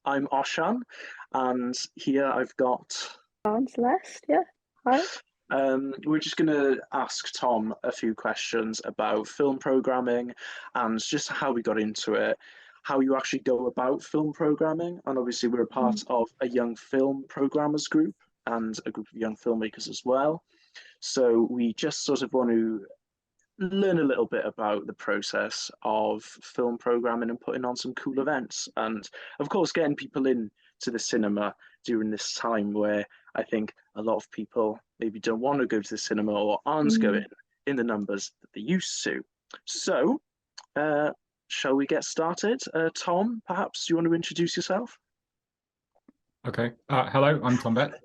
I'm Oshan, and here I've got. And Celeste, yeah. Hi. We're just going to ask Tom a few questions about film programming and just how we got into it, how you actually go about film programming, and obviously we're a part Mm. of a young film programmers group and a group of young filmmakers as well. So we just sort of want to learn a little bit about the process of film programming and putting on some cool events. And of course, getting people in to the cinema during this time where I think a lot of people maybe don't want to go to the cinema or aren't going Mm. in the numbers that they used to. So, uh, shall we get started? Tom, perhaps you want to introduce yourself? Okay. Hello, I'm Tom Bett.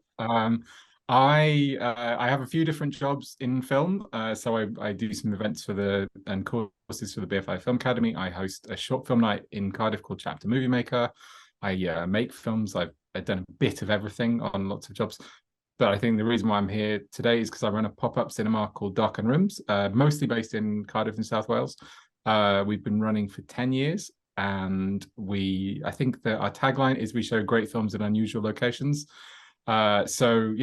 I have a few different jobs in film. So I do some events for the and courses for the BFI Film Academy. I host a short film night in Cardiff called Chapter Movie Maker. I make films. I've done a bit of everything on lots of jobs. But I think the reason why I'm here today is because I run a pop-up cinema called Darken Rooms, mostly based in Cardiff in South Wales. We've been running for 10 years, and I think that our tagline is we show great films in unusual locations. So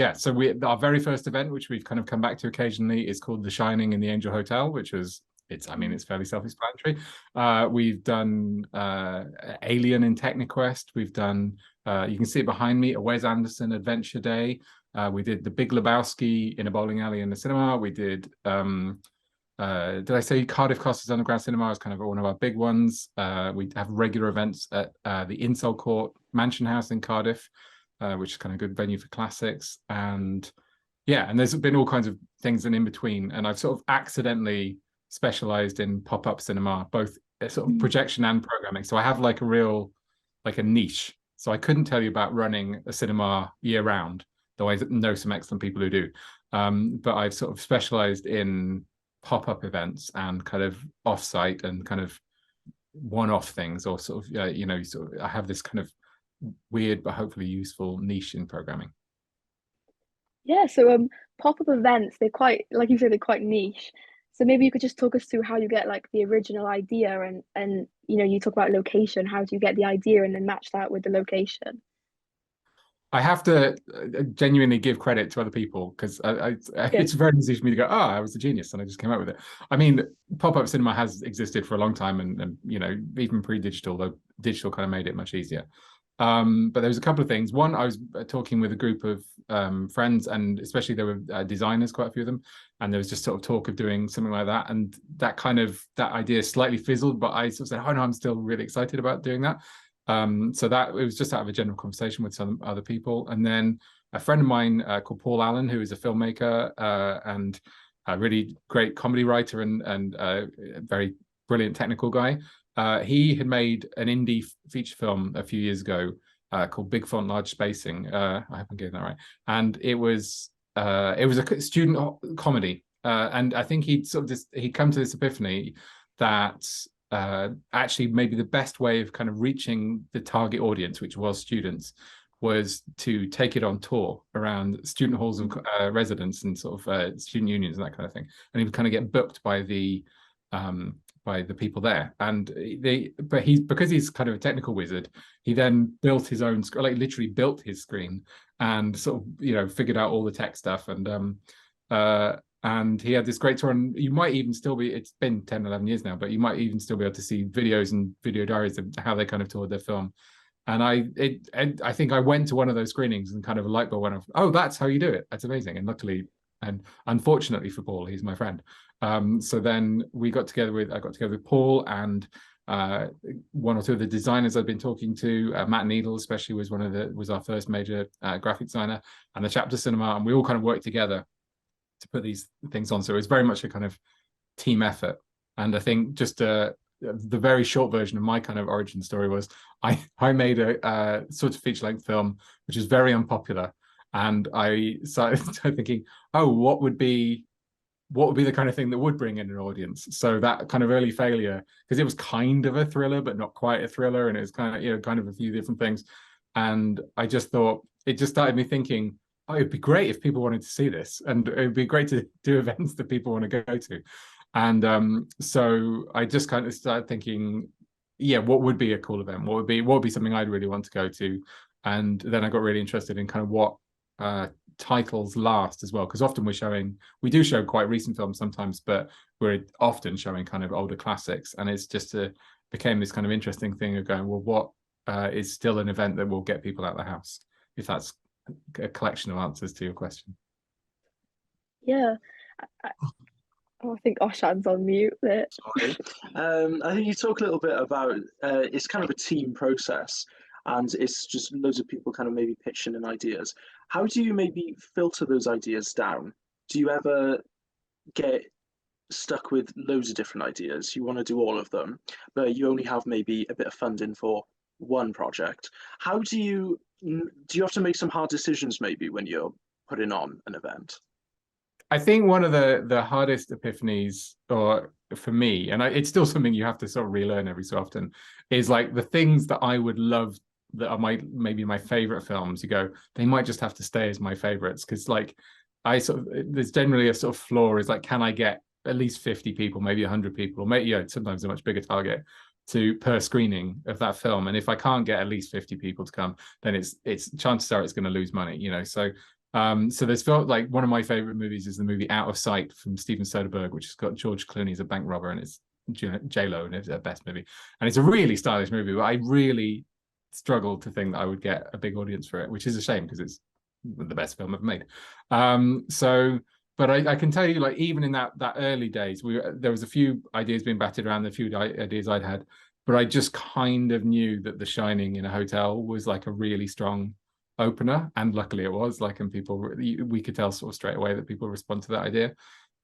our very first event, which we've kind of come back to occasionally, is called The Shining in the Angel Hotel, which was it's fairly self-explanatory. We've done Alien in Techniquest. We've done you can see it behind me, a Wes Anderson Adventure Day. We did The Big Lebowski in a bowling alley in the cinema. We did did I say Cardiff Costas Underground Cinema is kind of one of our big ones. We have regular events at the Insole Court Mansion House in Cardiff, which is kind of a good venue for classics. And there's been all kinds of things in between. And I've sort of accidentally specialized in pop-up cinema, both sort of projection and programming. So I have like a niche. So I couldn't tell you about running a cinema year round, though I know some excellent people who do. But I've sort of specialized in pop-up events and kind of off-site and kind of one-off things, or sort of I have this kind of weird but hopefully useful niche in programming. Yeah, so pop-up events, they're quite, like you said, they're quite niche. So maybe you could just talk us through how you get like the original idea and you talk about location, how do you get the idea and then match that with the location? I have to genuinely give credit to other people because Yeah. it's very easy for me to go, oh, I was a genius and I just came up with it. I mean, pop-up cinema has existed for a long time and even pre-digital, though digital kind of made it much easier. But there was a couple of things. One, I was talking with a group of friends, and especially there were designers, quite a few of them, and there was just sort of talk of doing something like that. And that idea slightly fizzled, but I sort of said, oh no, I'm still really excited about doing that. So that it was just out of a general conversation with some other people. And then a friend of mine called Paul Allen, who is a filmmaker and a really great comedy writer and a very brilliant technical guy. He had made an indie feature film a few years ago called Big Font, Large Spacing. I hope I'm getting that right. And it was a student comedy. And I think he'd come to this epiphany that actually maybe the best way of kind of reaching the target audience, which was students, was to take it on tour around student halls of residence and sort of student unions and that kind of thing. And he would kind of get booked by the people there. And because he's kind of a technical wizard, he then built his own, like literally built his screen and sort of figured out all the tech stuff. And he had this great tour, and you might even still be, it's been 10, 11 years now, but you might even still be able to see videos and video diaries of how they kind of toured their film. And I think I went to one of those screenings and kind of a light bulb went off. Oh, that's how you do it. That's amazing. And luckily, and unfortunately for Paul, he's my friend. So then I got together with Paul and one or two of the designers I've been talking to. Matt Needle especially was our first major graphic designer, and the Chapter Cinema, and we all kind of worked together to put these things on. So it was very much a kind of team effort. And I think just the very short version of my kind of origin story was I made a sort of feature-length film which is very unpopular, and I started thinking, oh, what would be the kind of thing that would bring in an audience? So that kind of early failure, because it was kind of a thriller but not quite a thriller, and it was kind of a few different things, and I just thought, it just started me thinking, oh, it'd be great if people wanted to see this, and it'd be great to do events that people want to go to. And so I just kind of started thinking, yeah, what would be a cool event? What would be something I'd really want to go to? And then I got really interested in kind of what titles last as well, because often we do show quite recent films sometimes, but we're often showing kind of older classics, and it's just became this kind of interesting thing of going, well, what is still an event that will get people out of the house, if that's a collection of answers to your question. Yeah. I think Oshan's on mute there. Sorry. I think you talk a little bit about it's kind of a team process, and it's just loads of people kind of maybe pitching in ideas. How do you maybe filter those ideas down? Do you ever get stuck with loads of different ideas? You want to do all of them, but you only have maybe a bit of funding for one project. How do you have to make some hard decisions maybe when you're putting on an event? I think one of the hardest epiphanies, or for me, and it's still something you have to sort of relearn every so often, is like the things that I would love that are maybe my favorite films. You go, they might just have to stay as my favorites, because like there's generally a sort of flaw is like, can I get at least 50 people, maybe 100 people, or maybe sometimes a much bigger target per screening of that film, and if I can't get at least 50 people to come, then it's chances are it's going to lose money, so there's felt like one of my favorite movies is the movie Out of Sight from Steven Soderbergh, which has got George Clooney as a bank robber, and it's J-Lo, and it's the best movie, and it's a really stylish movie, but I really struggled to think that I would get a big audience for it, which is a shame because it's the best film ever made. But I can tell you, like, even in that early days, there was a few ideas being batted around, a few ideas I'd had, but I just kind of knew that The Shining in a hotel was like a really strong opener, and luckily it was, like, and we could tell sort of straight away that people respond to that idea.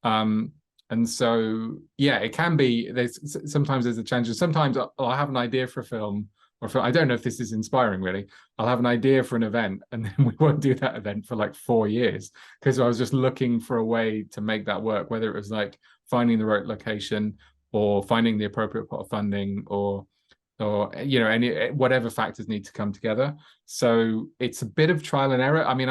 And so yeah, it can be, sometimes there's a challenge. Sometimes I'll have an idea for a film, I don't know if this is inspiring really. I'll have an idea for an event, and then we won't do that event for like 4 years because I was just looking for a way to make that work, whether it was like finding the right location or finding the appropriate pot of funding, or any whatever factors need to come together. So it's a bit of trial and error. I mean,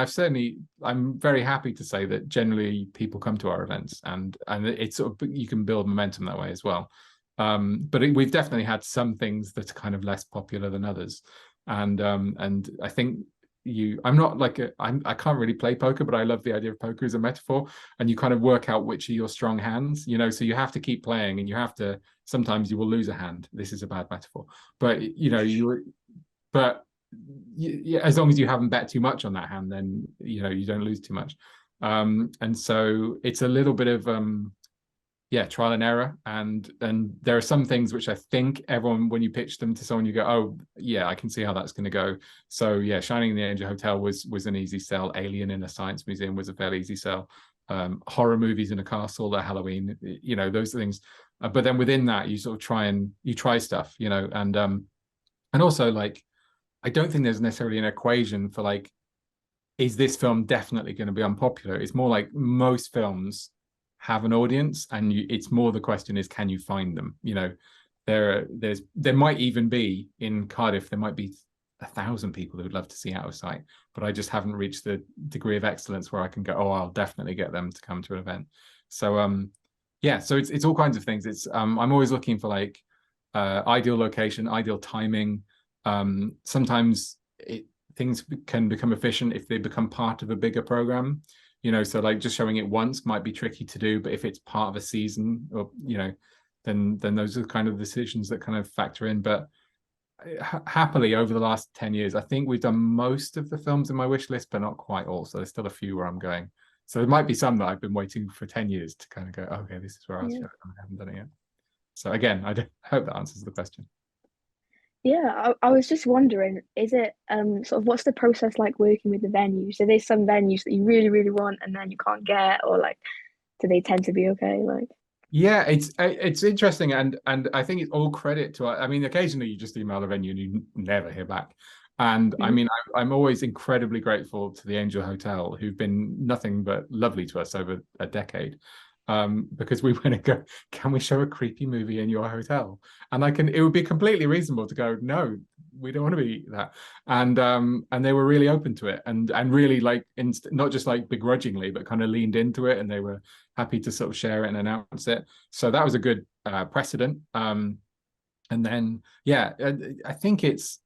I'm very happy to say that generally people come to our events, and it's sort of, you can build momentum that way as well. But we've definitely had some things that are kind of less popular than others, and I think I'm not like I can't really play poker, but I love the idea of poker as a metaphor, and you kind of work out which are your strong hands, so you have to keep playing, and you have to, sometimes you will lose a hand. This is a bad metaphor, but as long as you haven't bet too much on that hand, then you don't lose too much. And so it's a little bit of trial and error, and there are some things which I think everyone, when you pitch them to someone, you go, oh yeah, I can see how that's going to go. So yeah, Shining in the Angel Hotel was an easy sell. Alien in a science museum was a fairly easy sell. Horror movies in a castle, the Halloween, those things. But then within that, you sort of try stuff, and also, like, I don't think there's necessarily an equation for like, is this film definitely going to be unpopular? It's more like most films have an audience, and it's more the question is, can you find them? There might even be, in Cardiff, there might be 1,000 people who would love to see Out of Sight, but I just haven't reached the degree of excellence where I can go, oh, I'll definitely get them to come to an event. So yeah, so it's all kinds of things. It's I'm always looking for like ideal location, ideal timing. Sometimes things can become efficient if they become part of a bigger program. So like just showing it once might be tricky to do, but if it's part of a season, or then those are kind of decisions that kind of factor in. But happily, over the last 10 years, I think we've done most of the films in my wish list, but not quite all. So there's still a few where I'm going. So there might be some that I've been waiting for 10 years to kind of go, okay, this is where I'll show it. I haven't done it yet. So again, I hope that answers the question. Yeah, I was just wondering, is it sort of, what's the process like working with the venues? So there's some venues that you really, really want and then you can't get, or like, do they tend to be okay? Like, yeah, it's interesting, and I think it's all credit to, I mean, occasionally you just email a venue and you never hear back. And I mean, I'm always incredibly grateful to the Angel Hotel, who've been nothing but lovely to us over a decade. Because we went and go, can we show a creepy movie in your hotel? And it would be completely reasonable to go, no, we don't want to be that. And they were really open to it, and really, like, not just like begrudgingly, but kind of leaned into it, and they were happy to sort of share it and announce it. So that was a good precedent. And then, yeah, I think it's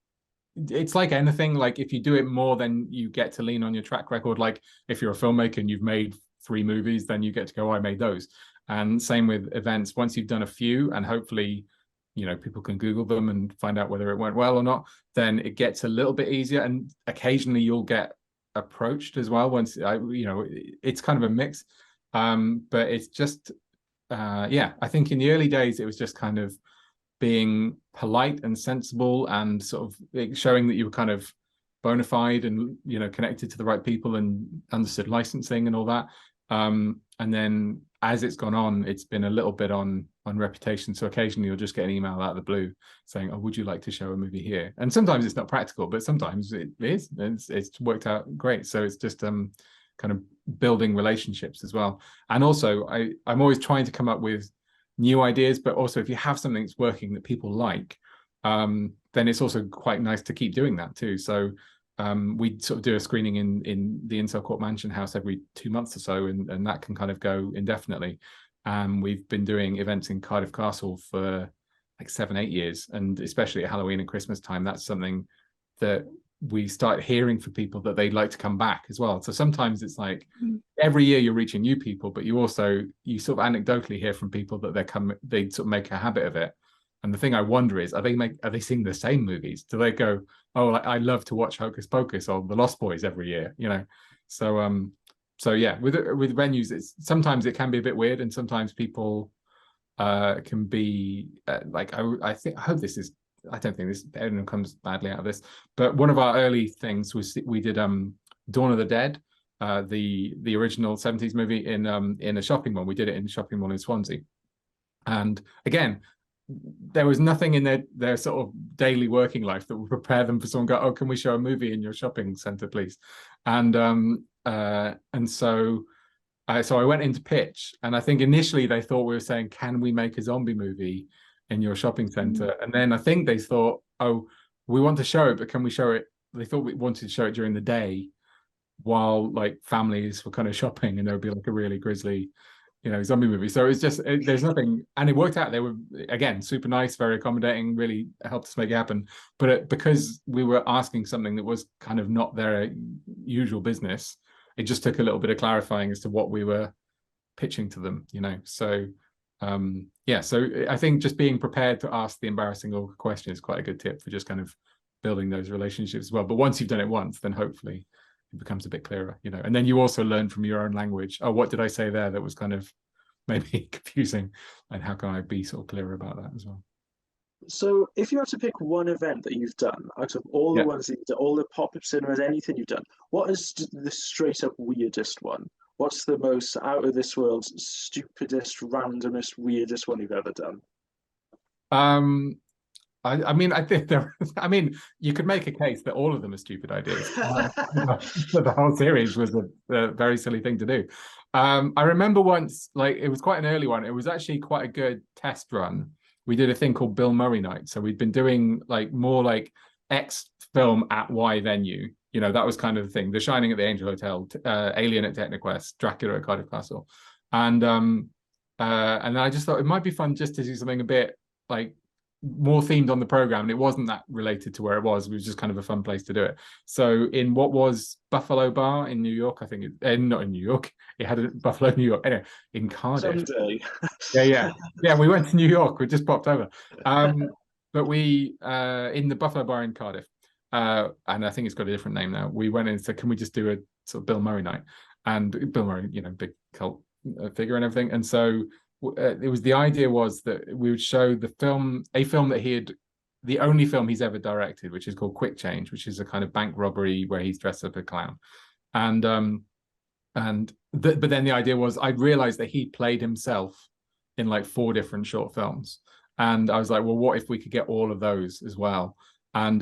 like anything. Like if you do it more, then you get to lean on your track record. Like if you're a filmmaker and you've made 3 movies, then you get to go, oh, I made those. And same with events. Once you've done a few, and hopefully, you know, people can Google them and find out whether it went well or not, then it gets a little bit easier. And occasionally you'll get approached as well. Once you know, it's kind of a mix. But it's just, yeah, I think in the early days, it was just kind of being polite and sensible and sort of showing that you were kind of bona fide and, you know, connected to the right people and understood licensing and all that. And then as it's gone on, it's been a little bit on reputation. So occasionally you'll just get an email out of the blue saying, oh, would you like to show a movie here? And sometimes it's not practical, but sometimes it is. It's worked out great. So it's just kind of building relationships as well. And also I'm always trying to come up with new ideas, but also if you have something that's working that people like, then it's also quite nice to keep doing that too. So we sort of do a screening in the Insel Court Mansion House every 2 months or so, and that can kind of go indefinitely. We've been doing events in Cardiff Castle for like 7-8 years, and especially at Halloween and Christmas time, that's something that we start hearing from people that they'd like to come back as well. So sometimes it's like every year you're reaching new people, but you sort of anecdotally hear from people that they sort of make a habit of it. And the thing I wonder is, are they seeing the same movies? Do they go, oh, like, I love to watch Hocus Pocus or The Lost Boys every year, you know? So yeah, with venues, sometimes it can be a bit weird, and sometimes people can be like, I hope this is, I don't think anyone comes badly out of this, but one of our early things was we did Dawn of the Dead, the original 70s movie in a shopping mall. We did it in a shopping mall in Swansea, and again, there was nothing in their sort of daily working life that would prepare them for someone go, oh, can we show a movie in your shopping center, please? And so I went into pitch, and I think initially they thought we were saying, can we make a zombie movie in your shopping center? And then I think they thought, oh, we want to show it, but can we show it? They thought we wanted to show it during the day while like families were kind of shopping, and there would be like a really grisly, you know, zombie movie. So it's just, there's nothing, and it worked out. They were, again, super nice, very accommodating, really helped us make it happen. But because we were asking something that was kind of not their usual business, it just took a little bit of clarifying as to what we were pitching to them, you know. So yeah, so I think just being prepared to ask the embarrassing awkward question is quite a good tip for just kind of building those relationships as well. But once you've done it once, then hopefully it becomes a bit clearer, you know. And then you also learn from your own language. Oh, what did I say there that was kind of maybe confusing, and how can I be sort of clearer about that as well? So if you had to pick one event that you've done out of all the ones that you've done, all the pop-up cinemas, anything you've done, what is the straight up weirdest one? What's the most out of this world, stupidest, randomest, weirdest one you've ever done? I mean, I think I mean, you could make a case that all of them are stupid ideas. The whole series was a very silly thing to do. I remember once, like, it was quite an early one. It was actually quite a good test run. We did a thing called Bill Murray Night. So we'd been doing like more like X film at Y venue. You know, that was kind of the thing. The Shining at the Angel Hotel, Alien at Technoquest, Dracula at Cardiff Castle. And then I just thought it might be fun just to do something a bit like more themed on the program, and it wasn't that related to where it was. It was just kind of a fun place to do it. So in what was Buffalo Bar in New York, I think not in New York, it had a Buffalo, New York, anyway, in Cardiff. Someday. yeah, we went to New York, we just popped over. But we in the Buffalo Bar in Cardiff, and I think it's got a different name now, we went in and said, can we just do a sort of Bill Murray night? And Bill Murray, you know, big cult figure and everything. And so it was, the idea was that we would show a film that the only film he's ever directed, which is called Quick Change, which is a kind of bank robbery where he's dressed up as a clown. But then the idea was, I'd realized that he played himself in like 4 different short films. And I was like, well, what if we could get all of those as well? And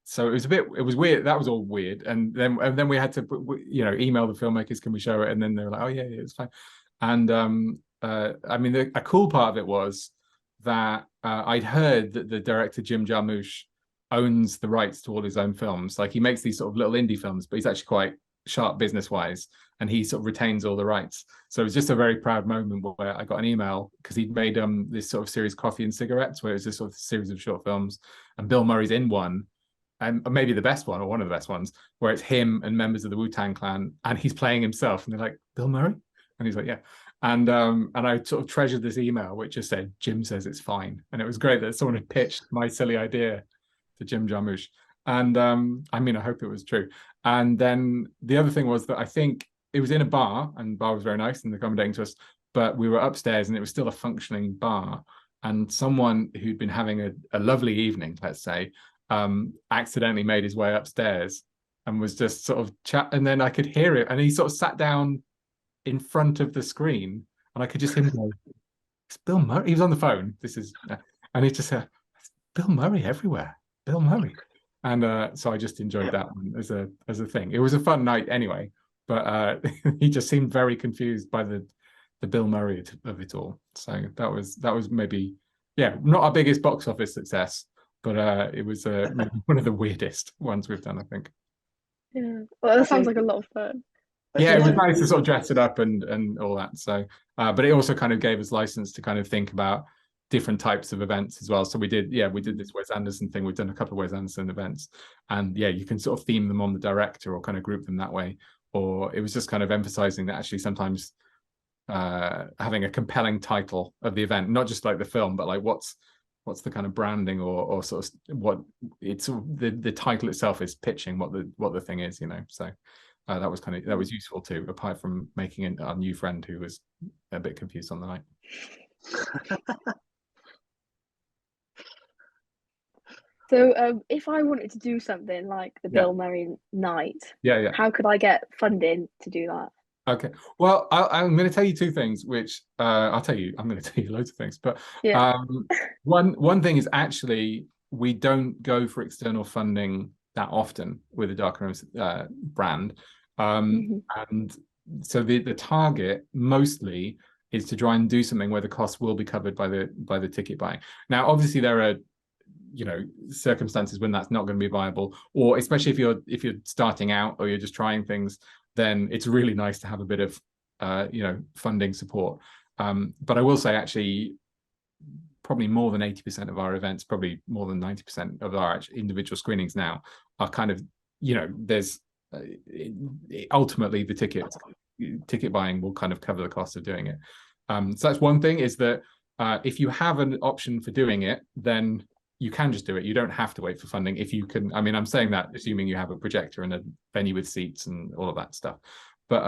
so it was weird. That was all weird. And then we had to, you know, email the filmmakers, can we show it? And then they were like, oh yeah, it's fine. And I mean, a cool part of it was that I'd heard that the director Jim Jarmusch owns the rights to all his own films. Like, he makes these sort of little indie films, but he's actually quite sharp business wise, and he sort of retains all the rights. So it was just a very proud moment where I got an email because he'd made this sort of series, Coffee and Cigarettes, where it was this sort of series of short films, and Bill Murray's in one, and maybe the best one or one of the best ones, where it's him and members of the Wu-Tang Clan, and he's playing himself, and they're like, Bill Murray? And he's like, yeah. And I sort of treasured this email which just said, Jim says it's fine. And it was great that someone had pitched my silly idea to Jim Jarmusch. And I mean, I hope it was true. And then the other thing was that I think it was in a bar, and the bar was very nice and accommodating to us, but we were upstairs and it was still a functioning bar. And someone who'd been having a lovely evening, let's say, accidentally made his way upstairs and was just sort of chat. And then I could hear it. And he sort of sat down in front of the screen, and I could just hear him go, it's Bill Murray. He was on the phone. And he just said, Bill Murray everywhere. Bill Murray. And so I just enjoyed that one as a thing. It was a fun night anyway, but he just seemed very confused by the Bill Murray of it all. So that was maybe, yeah, not our biggest box office success, but it was one of the weirdest ones we've done, I think. Yeah, well, that sounds like a lot of fun. Yeah, it was nice to sort of dress it up and all that. So, but it also kind of gave us license to kind of think about different types of events as well. So we did this Wes Anderson thing. We've done a couple of Wes Anderson events, and yeah, you can sort of theme them on the director or kind of group them that way. Or it was just kind of emphasizing that actually sometimes having a compelling title of the event, not just like the film, but like what's the kind of branding or sort of what it's the title itself is pitching what the thing is, you know. So that was useful too, apart from making our new friend who was a bit confused on the night. So if I wanted to do something like the Bill Murray night, how could I get funding to do that? Okay, well, I'm going to tell you two things, which I'm going to tell you loads of things, but one thing is actually we don't go for external funding that often with the Dark Rooms brand, and so the target mostly is to try and do something where the costs will be covered by the ticket buying. Now, obviously, there are circumstances when that's not going to be viable, or especially if you're starting out or you're just trying things, then it's really nice to have a bit of funding support. But I will say, actually, probably more than 80% of our events, probably more than 90% of our individual screenings now are kind of, there's ultimately the ticket buying will kind of cover the cost of doing it. So that's one thing, is that if you have an option for doing it, then you can just do it. You don't have to wait for funding if you can. I mean, I'm saying that assuming you have a projector and a venue with seats and all of that stuff. But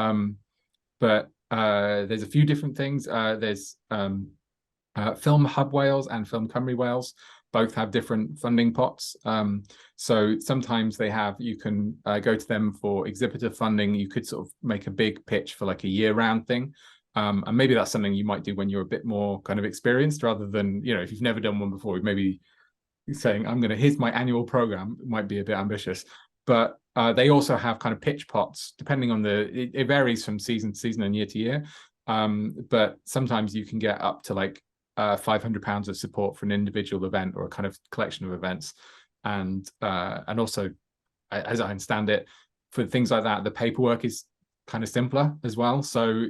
there's a few different things. There's Film Hub Wales and Film Cymru Wales. Both have different funding pots. So sometimes you can go to them for exhibitor funding. You could sort of make a big pitch for like a year-round thing. And maybe that's something you might do when you're a bit more kind of experienced, rather than, if you've never done one before, maybe saying, here's my annual program, might be a bit ambitious. But they also have kind of pitch pots, depending on it varies from season to season and year to year. But sometimes you can get up to like £500 of support for an individual event or a kind of collection of events. And also, as I understand it, for things like that, the paperwork is kind of simpler as well. So,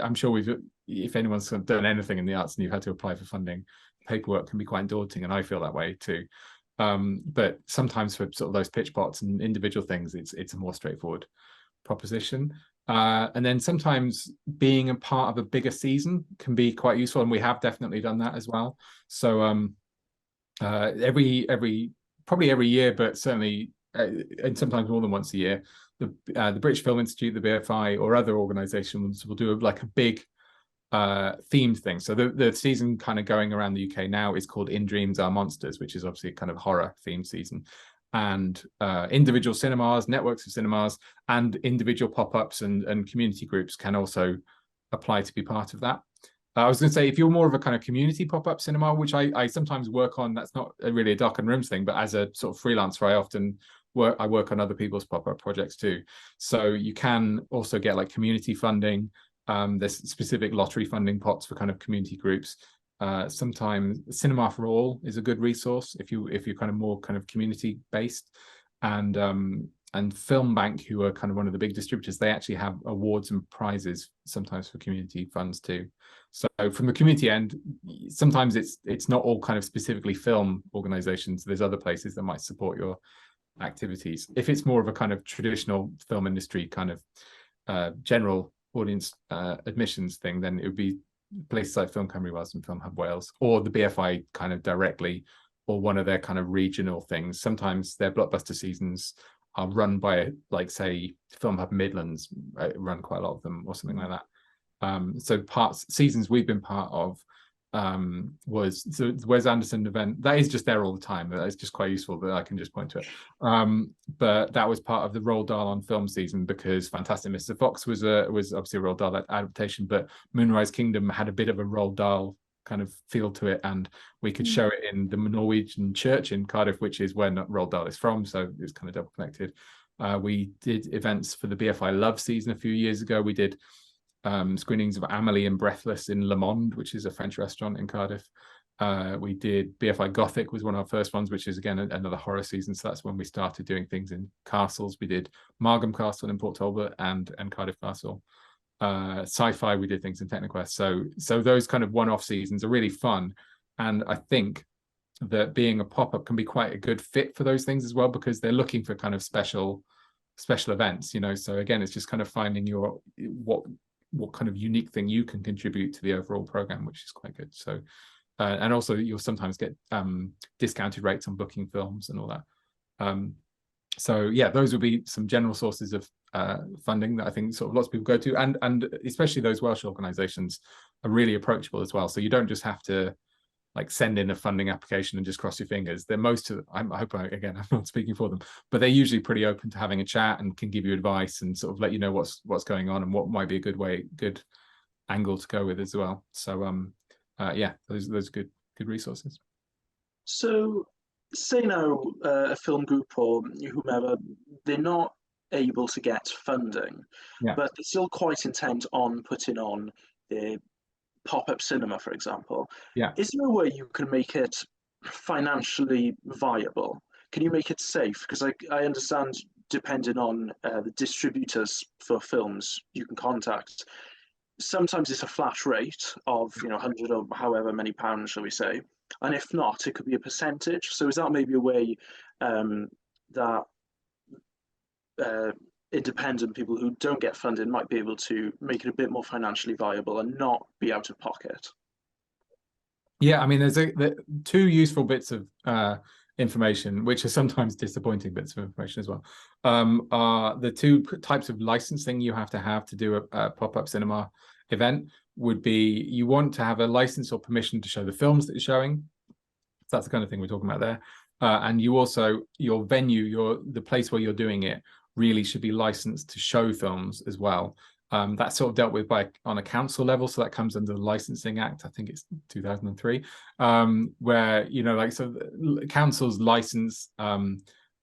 I'm sure if anyone's done anything in the arts and you've had to apply for funding, paperwork can be quite daunting, and I feel that way too. But sometimes for sort of those pitch pots and individual things, it's a more straightforward proposition. And then sometimes being a part of a bigger season can be quite useful, and we have definitely done that as well. So probably every year, but certainly and sometimes more than once a year, the British Film Institute, the BFI, or other organisations will do like a big themed thing. So the season kind of going around the UK now is called In Dreams Are Monsters, which is obviously a kind of horror themed season. And individual cinemas, networks of cinemas, and individual pop-ups and community groups can also apply to be part of that. I was going to say, if you're more of a kind of community pop-up cinema, which I sometimes work on, that's not really a Dark and Rooms thing, but as a sort of freelancer, I work on other people's pop-up projects too. So you can also get like community funding. There's specific lottery funding pots for kind of community groups. Sometimes Cinema for All is a good resource if you're kind of more kind of community based, and and Ffilm Ifanc, who are kind of one of the big distributors, they actually have awards and prizes sometimes for community funds too. So from the community end, sometimes it's not all kind of specifically film organizations. There's other places that might support your activities. If it's more of a kind of traditional film industry kind of general audience admissions thing, then it would be places like Film Cymru Wales and Film Hub Wales, or the BFI kind of directly, or one of their kind of regional things. Sometimes their blockbuster seasons are run by, like, say, Film Hub Midlands run quite a lot of them, or something like that. So seasons we've been part of was the Wes Anderson event. That is just there all the time. It's just quite useful that I can just point to it. But that was part of the Roald Dahl on film season, because Fantastic Mr. Fox was obviously a Roald Dahl adaptation, but Moonrise Kingdom had a bit of a Roald Dahl kind of feel to it, and we could show it in the Norwegian church in Cardiff, which is where Roald Dahl is from, so it's kind of double connected. We did events for the BFI Love season a few years ago. We did screenings of Amelie and Breathless in Le Monde, which is a French restaurant in Cardiff. We did BFI Gothic, was one of our first ones, which is again another horror season, so that's when we started doing things in castles. We did Margam Castle in Port Talbot and Cardiff Castle. Sci-fi, we did things in Technoquest. So those kind of one-off seasons are really fun, and I think that being a pop-up can be quite a good fit for those things as well, because they're looking for kind of special events, you know. So again, it's just kind of finding your what kind of unique thing you can contribute to the overall program, which is quite good. So and also you'll sometimes get discounted rates on booking films and all that. So yeah, those would be some general sources of funding that I think sort of lots of people go to, and especially those Welsh organisations are really approachable as well. So you don't just have to like send in a funding application and just cross your fingers. They're I hope again, I'm not speaking for them, but they're usually pretty open to having a chat and can give you advice and sort of let you know what's going on and what might be a good angle to go with as well. So yeah, those are good resources. So say now a film group or whomever, they're not able to get funding, but they're still quite intent on putting on their pop-up cinema, for example. Is there a way you can make it financially viable? Can you make it safe? Because I understand, depending on the distributors for films you can contact, sometimes it's a flat rate of 100 or however many pounds, shall we say, and if not, it could be a percentage. So is that maybe a way that independent people who don't get funding might be able to make it a bit more financially viable and not be out of pocket? Yeah, I mean, there's two useful bits of information, which are sometimes disappointing bits of information as well, are the two types of licensing you have to do a pop-up cinema event. Would be, you want to have a license or permission to show the films that you're showing. So that's the kind of thing we're talking about there. And you also, your venue, the place where you're doing it really should be licensed to show films as well. That's sort of dealt with on a council level, so that comes under the Licensing Act. I think it's 2003, where so councils license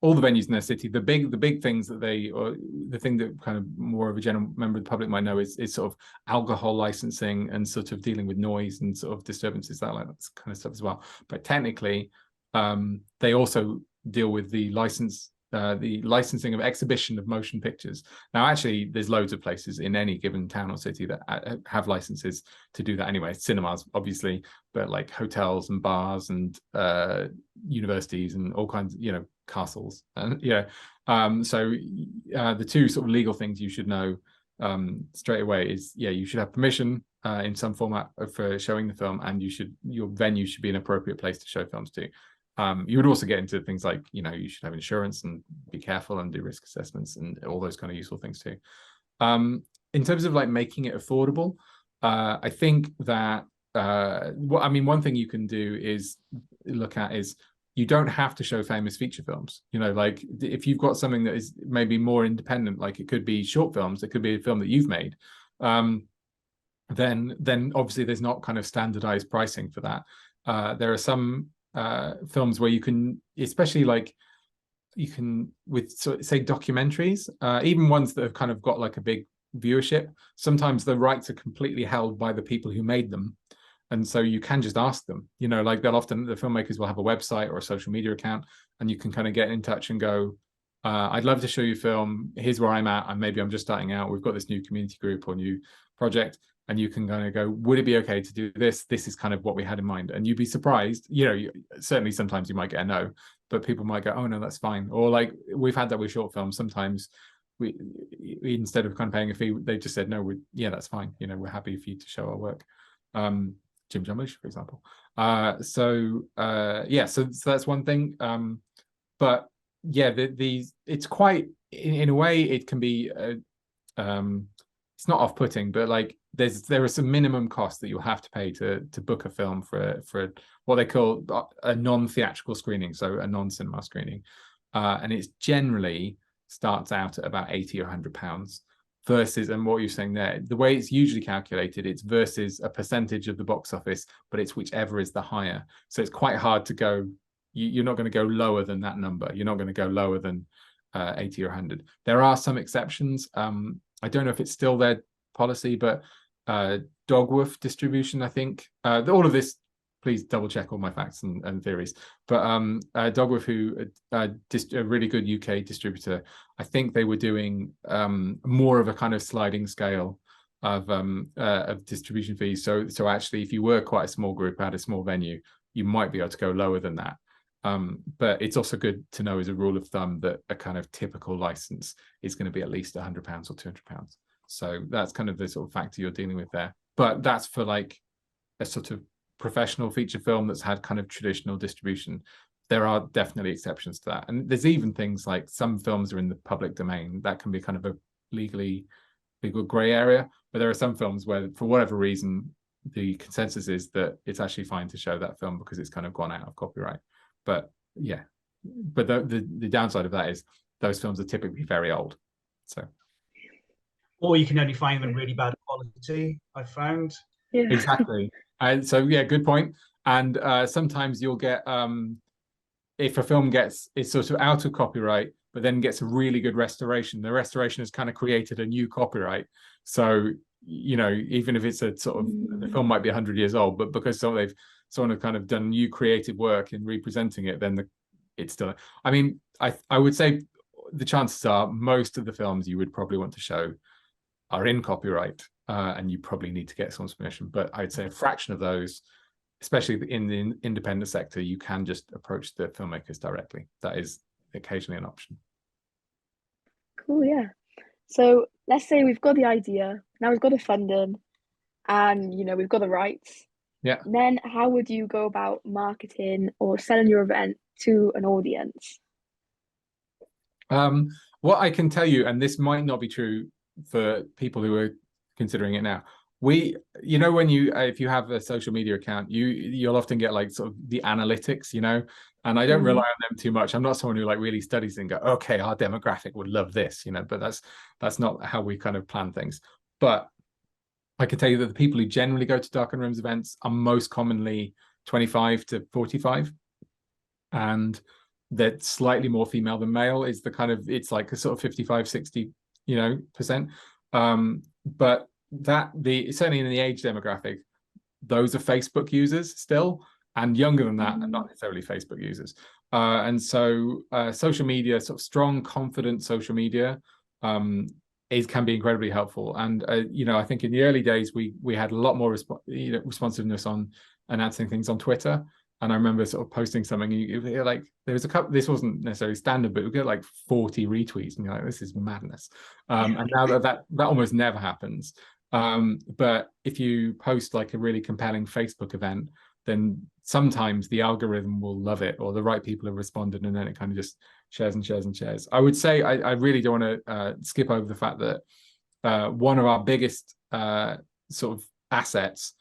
all the venues in their city. The big things that the thing that kind of more of a general member of the public might know is sort of alcohol licensing and sort of dealing with noise and sort of disturbances, that kind of stuff as well. But technically, they also deal with the licensing of exhibition of motion pictures. Now, actually, there's loads of places in any given town or city that have licenses to do that anyway. Cinemas, obviously, but like hotels and bars and universities and all kinds, castles. And so the two sort of legal things you should know straight away is, you should have permission in some format for showing the film, and your venue should be an appropriate place to show films to. You would also get into things like, you should have insurance and be careful and do risk assessments and all those kind of useful things too. In terms of like making it affordable, I think that one thing you can do is look at is, you don't have to show famous feature films. Like if you've got something that is maybe more independent, like it could be short films, it could be a film that you've made, then obviously there's not kind of standardized pricing for that. There are some films where you can, especially like with say documentaries, even ones that have kind of got like a big viewership, sometimes the rights are completely held by the people who made them. And so you can just ask them, like the filmmakers will have a website or a social media account, and you can kind of get in touch and go, I'd love to show you film. Here's where I'm at, and maybe I'm just starting out. We've got this new community group or new project, and you can kind of go, would it be okay to do this? This is kind of what we had in mind. And you'd be surprised, certainly sometimes you might get a no, but people might go, oh no, that's fine. Or like we've had that with short films. Sometimes we instead of kind of paying a fee, they just said, no, yeah, that's fine. We're happy for you to show our work. Jim Jarmusch, for example. So that's one thing. But yeah, it's quite, in a way, it can be, it's not off-putting, but like there are some minimum costs that you'll have to pay to book a film for what they call a non-theatrical screening, so a non-cinema screening, and it's generally starts out at about 80 or 100 pounds versus, and what you're saying there, the way it's usually calculated, it's versus a percentage of the box office, but it's whichever is the higher. So it's quite hard to go, you're not going to go lower than that number. You're not going to go lower than 80 or 100. There are some exceptions. I don't know if it's still their policy, but Dogwoof distribution, I think, all of this, please double check all my facts and theories, but Dogwoof, who a really good UK distributor, I think they were doing more of a kind of sliding scale of distribution fees. So actually, if you were quite a small group, had a small venue, you might be able to go lower than that. But it's also good to know as a rule of thumb that a kind of typical license is going to be at least £100 or £200. So that's kind of the sort of factor you're dealing with there. But that's for like a sort of professional feature film that's had kind of traditional distribution. There are definitely exceptions to that. And there's even things like some films are in the public domain. That can be kind of a legal gray area. But there are some films where, for whatever reason, the consensus is that it's actually fine to show that film because it's kind of gone out of copyright. But yeah, but the downside of that is those films are typically very old. So, or you can only find them really bad quality, I found. Yeah. Exactly. And so yeah, good point. And sometimes you'll get if a film it's sort of out of copyright, but then gets a really good restoration, the restoration has kind of created a new copyright. So even if it's a sort of, the film might be 100 years old, but because someone have kind of done new creative work in representing it, then it's still, I mean, I would say the chances are most of the films you would probably want to show are in copyright, and you probably need to get someone's permission. But I'd say a fraction of those, especially in the independent sector, you can just approach the filmmakers directly. That is occasionally an option. Cool, yeah. So let's say we've got the idea, now we've got the funding, and we've got the rights. Yeah. And then how would you go about marketing or selling your event to an audience? What I can tell you, and this might not be true for people who are considering it now, when if you have a social media account, you'll often get like sort of the analytics, and I don't rely on them too much. I'm not someone who like really studies and go, okay, our demographic would love this, but that's not how we kind of plan things. But I can tell you that the people who generally go to Dark and Rooms events are most commonly 25 to 45, and that slightly more female than male is the kind of, it's like a sort of 55, 60, percent. But certainly in the age demographic, those are Facebook users still, and younger than that, and not necessarily Facebook users. And so social media, sort of strong, confident social media, can be incredibly helpful. And I think in the early days we had a lot more responsiveness on announcing things on Twitter. And I remember sort of posting something, like there was a couple, this wasn't necessarily standard, but we get like 40 retweets, and you're like, this is madness. And now that almost never happens. But if you post like a really compelling Facebook event, then sometimes the algorithm will love it, or the right people have responded, and then it kind of just shares and shares and shares. I would say I really don't want to skip over the fact that one of our biggest sort of assets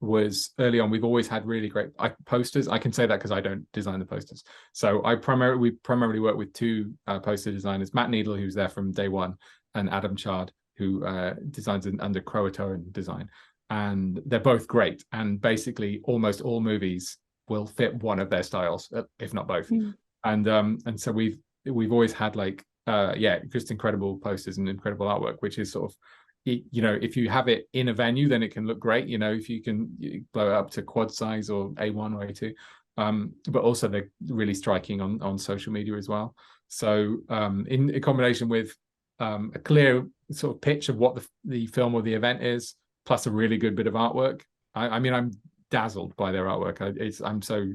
was early on. We've always had really great posters. I can say that because I don't design the posters. So we primarily work with two poster designers, Matt Needle, who's there from day one, and Adam Chard, who designs under Croatoan design. And they're both great. And basically almost all movies will fit one of their styles, if not both. And so we've always had like just incredible posters and incredible artwork, which is sort of you know, if you have it in a venue, then it can look great. You know, if you can blow it up to quad size or A1 or A2, but also they're really striking on social media as well. So in combination with a clear sort of pitch of what the film or the event is, plus a really good bit of artwork. I mean, I'm dazzled by their artwork. I'm so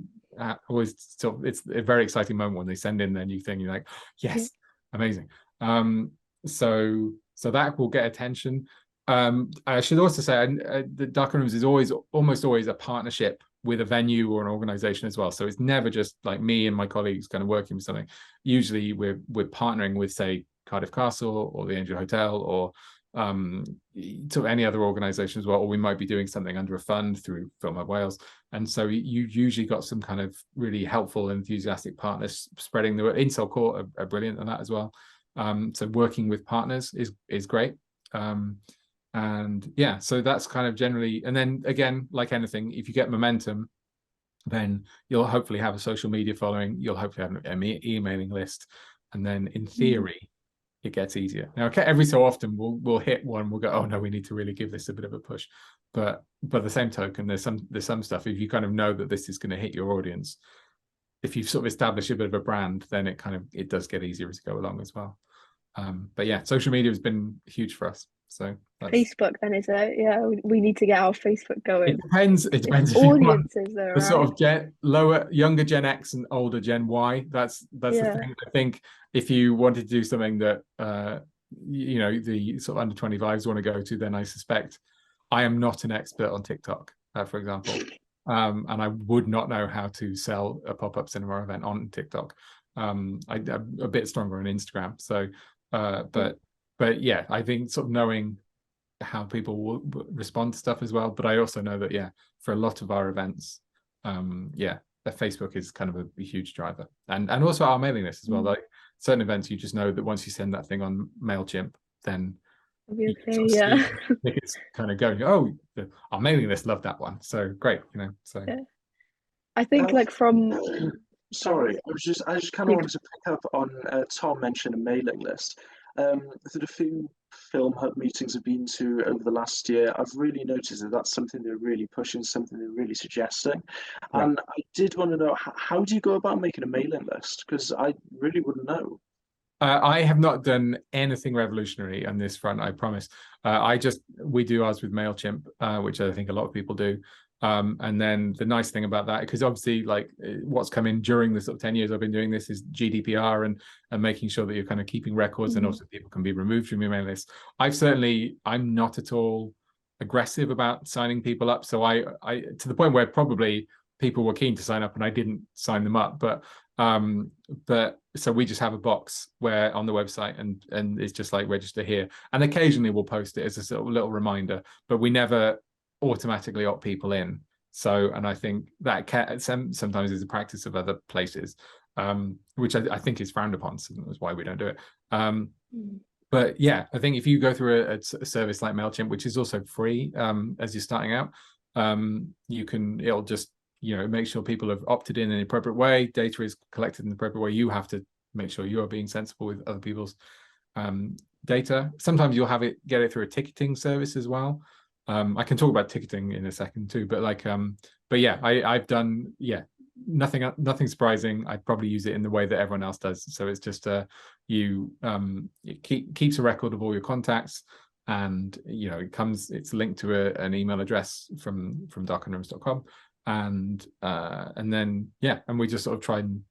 always sort of, it's a very exciting moment when they send in their new thing. You're like, yes, amazing. So that will get attention. I should also say the Darker Rooms is almost always a partnership with a venue or an organization as well. So it's never just like me and my colleagues kind of working with something. Usually we're partnering with, say, Cardiff Castle or the Angel Hotel or sort of any other organization as well, or we might be doing something under a fund through Ffilm Hub Wales. And so you usually got some kind of really helpful, enthusiastic partners spreading the word. Insel Court are brilliant at that as well. So working with partners is great. And yeah, so that's kind of generally, and then again, like anything, if you get momentum, then you'll hopefully have a social media following, you'll hopefully have an emailing list, and then in theory, it gets easier. Now, okay, every so often we'll hit one, we'll go, oh no, we need to really give this a bit of a push. But by the same token, there's some stuff, if you kind of know that this is going to hit your audience, if you've sort of established a bit of a brand, then it does get easier as you go along as well. But yeah, social media has been huge for us. So Facebook then, is it? Yeah, we need to get our Facebook going. It depends if audiences though, the sort of younger Gen X and older Gen Y. That's the thing. I think if you wanted to do something that you know, the sort of under 25s want to go to, then I suspect I am not an expert on TikTok, for example. And I would not know how to sell a pop-up cinema event on TikTok. I'm a bit stronger on Instagram. So but yeah, I think sort of knowing how people will respond to stuff as well. But I also know that, yeah, for a lot of our events, that Facebook is kind of a huge driver. And also our mailing list as well. Like certain events, you just know that once you send that thing on MailChimp, then it's kind of going, oh, our mailing list loved that one. So great, you know. So I think like from sorry, I just kind of wanted to pick up on Tom mentioned a mailing list. That a few Ffilm Hub meetings I've been to over the last year, I've really noticed that that's something they're really pushing, something they're really suggesting. Right. And I did want to know, how do you go about making a mailing list? Because I really wouldn't know. I have not done anything revolutionary on this front, I promise. We do ours with MailChimp, which I think a lot of people do. And then the nice thing about that, because obviously like what's come in during the sort of 10 years I've been doing this is GDPR and making sure that you're kind of keeping records and also people can be removed from your mailing list. I'm not at all aggressive about signing people up. So I to the point where probably people were keen to sign up and I didn't sign them up. But so we just have a box where on the website and it's just like register here. And occasionally we'll post it as a sort of little reminder, but we never automatically opt people in. So, and I think that sometimes is a practice of other places, which I think is frowned upon. So that's why we don't do it. But yeah, I think if you go through a service like MailChimp, which is also free as you're starting out, it'll just, you know, make sure people have opted in the appropriate way, data is collected in the appropriate way. You have to make sure you are being sensible with other people's data. Sometimes you'll get it through a ticketing service as well. I can talk about ticketing in a second too, but like, but yeah, I've done, nothing surprising. I'd probably use it in the way that everyone else does. So it's just it keeps a record of all your contacts, and you know it's linked to an email address from darkenrooms.com, and then and we just sort of try and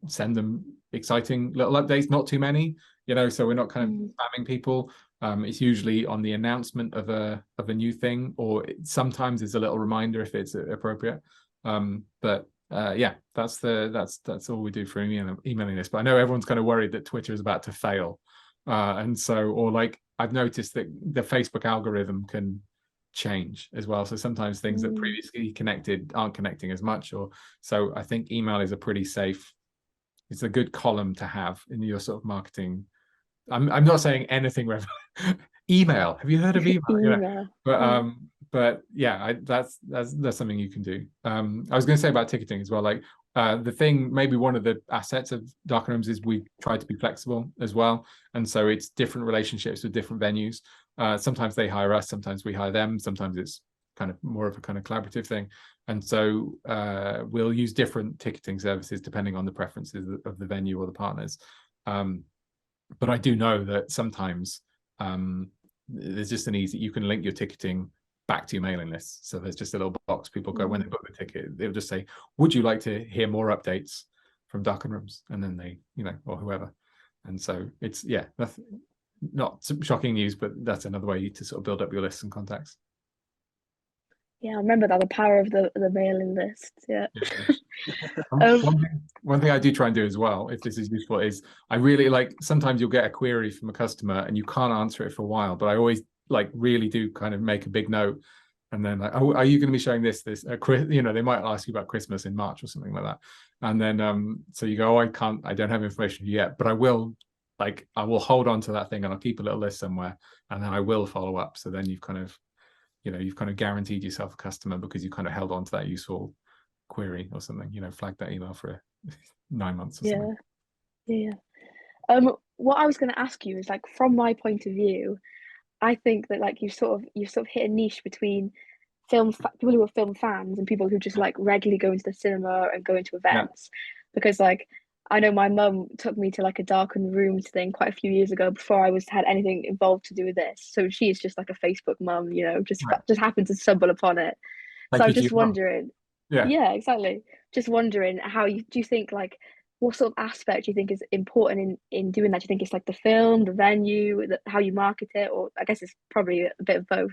send them exciting little updates, not too many, you know, so we're not kind of spamming people. It's usually on the announcement of a new thing, or sometimes it's a little reminder if it's appropriate. But that's all we do for emailing this. But I know everyone's kind of worried that Twitter is about to fail, and so, or like I've noticed that the Facebook algorithm can change as well. So sometimes things that previously connected aren't connecting as much, or so I think email is it's a good column to have in your sort of marketing. I'm not saying anything email. Have you heard of email? Email. Yeah. but yeah, that's something you can do. I was going to say about ticketing as well, like the thing, maybe one of the assets of Dark Rooms is we try to be flexible as well, and so it's different relationships with different venues. Sometimes they hire us, sometimes we hire them, sometimes it's kind of more of a kind of collaborative thing, and so we'll use different ticketing services depending on the preferences of the venue or the partners. But I do know that sometimes there's just an easy, you can link your ticketing back to your mailing list. So there's just a little box people go when they book the ticket, they'll just say, would you like to hear more updates from Darkened Rooms? And then they, or whoever. And so it's, yeah, that's not shocking news, but that's another way to sort of build up your lists and contacts. Yeah, I remember that, the power of the mailing list. Yeah. One thing I do try and do as well, if this is useful, is I really like, sometimes you'll get a query from a customer and you can't answer it for a while, but I always like really do kind of make a big note, and then like, oh, are you going to be showing this they might ask you about Christmas in March or something like that, and then so you go, oh, I don't have information yet, but I will hold on to that thing and I'll keep a little list somewhere, and then I will follow up. So then you've kind of guaranteed yourself a customer because you kind of held on to that useful query or something, flag that email for 9 months or something. Yeah. What I was going to ask you is, like, from my point of view, I think that like you've sort of hit a niche between people who are film fans and people who just like regularly go into the cinema and go into events. Because like I know my mum took me to like a Darkened Rooms thing quite a few years ago before I had anything involved to do with this. So she's just like a Facebook mum, just happened to stumble upon it. So I was just wondering. Yeah, exactly. Just wondering do you think, like, what sort of aspect do you think is important in doing that? Do you think it's like the film, the venue, how you market it, or I guess it's probably a bit of both?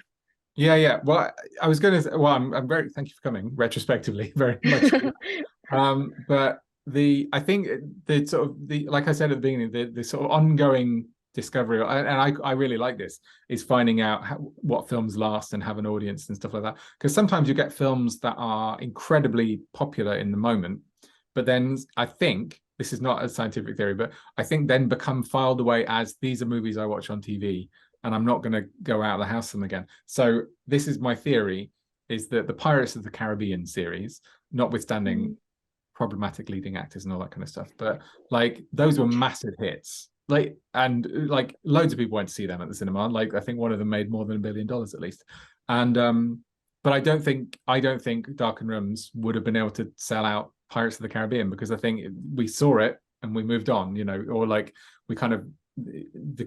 Yeah. Well, I was going to say, well, I'm very, thank you for coming retrospectively, very much. But I think the sort of like I said at the beginning, the sort of ongoing discovery, and I really like this, is finding out what films last and have an audience and stuff like that. Because sometimes you get films that are incredibly popular in the moment, but then I think, this is not a scientific theory, but I think then become filed away as these are movies I watch on TV and I'm not going to go out of the house with them again. So this is my theory, is that the Pirates of the Caribbean series, notwithstanding problematic leading actors and all that kind of stuff, but like those were massive hits. And loads of people went to see them at the cinema. Like I think one of them made more than $1 billion at least. And but I don't think Darkened Rooms would have been able to sell out Pirates of the Caribbean, because I think we saw it and we moved on, or like we kind of